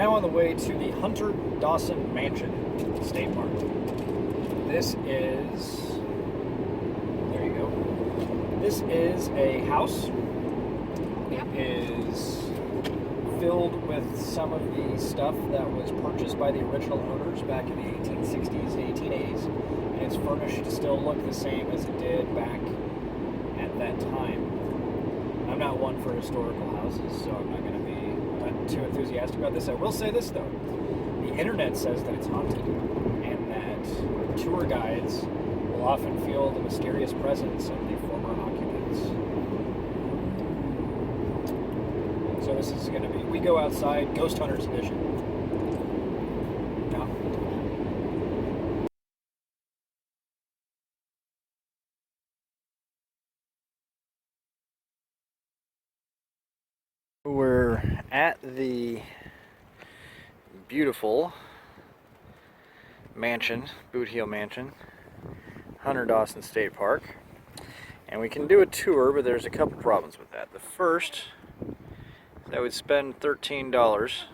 now on the way to the Hunter Dawson Mansion State Park. This is... There you go. This is a house. Yep. It is filled with some of the stuff that was purchased by the original owners back in the 1860s, 1880s. And it's furnished to still look the same as it did back at that time. I'm not one for historical houses, so I'm not going to be too enthusiastic about this. I will say this though, the internet says that it's haunted and that tour guides will often feel the mysterious presence of the former occupants. So this is going to be, we go outside, Ghost Hunters edition. No. We're at the beautiful mansion, bootheel mansion, Hunter Dawson State Park, and we can do a tour, but there's a couple problems with that. The first is I would spend $13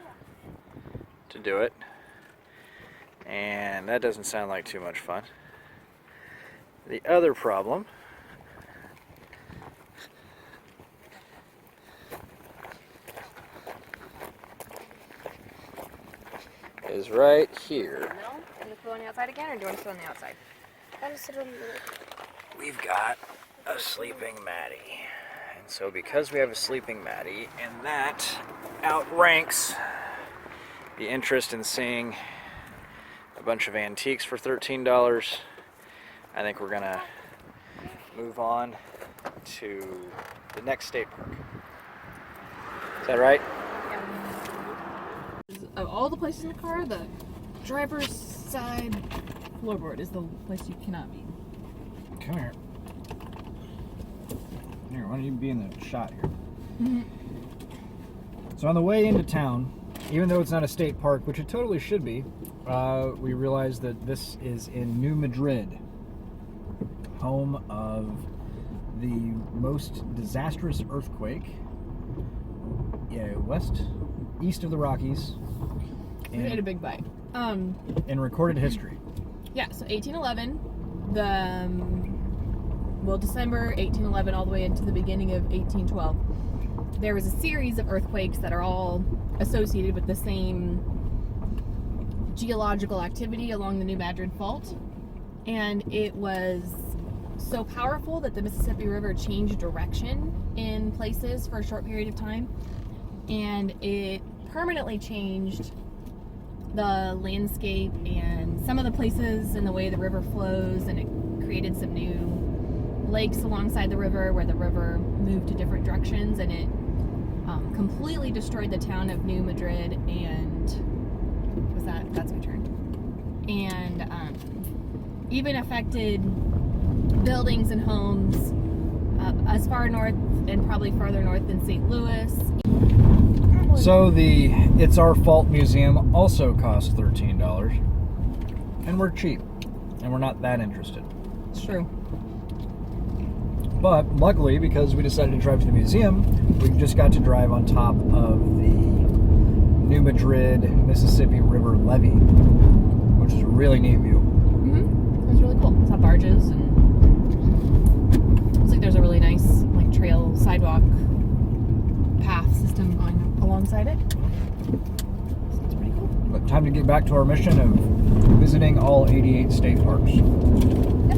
to do it, and that doesn't sound like too much fun. The other problem is right here. And the pool on the outside again, or do you want to sit on the outside? I want to sit on the... We've got a sleeping Maddie. And so because we have a sleeping Maddie, and that outranks the interest in seeing a bunch of antiques for $13, I think we're gonna move on to the next state park. Is that right? Of all the places in the car, the driver's side floorboard is the place you cannot be. Come here. Here, why don't you be in the shot here? Mm-hmm. So on the way into town, even though it's not a state park, which it totally should be, we realized that this is in New Madrid, home of the most disastrous earthquake, east of the Rockies. We had a big bite. In recorded history. Yeah, so 1811, December 1811 all the way into the beginning of 1812. There was a series of earthquakes that are all associated with the same geological activity along the New Madrid Fault. And it was so powerful that the Mississippi River changed direction in places for a short period of time. And it permanently changed the landscape and some of the places and the way the river flows, and it created some new lakes alongside the river where the river moved to different directions, and it completely destroyed the town of New Madrid, and that's my turn, and even affected buildings and homes as far north and probably farther north than St. Louis. So the It's Our Fault Museum also costs $13, and we're cheap, and we're not that interested. It's true. But luckily, because we decided to drive to the museum, we just got to drive on top of the New Madrid Mississippi River levee, which is a really neat view. Mm-hmm. It was really cool. It's got barges, and looks like there's a really nice trail sidewalk path system going alongside it. So it's pretty cool. But time to get back to our mission of visiting all 88 state parks. Yep.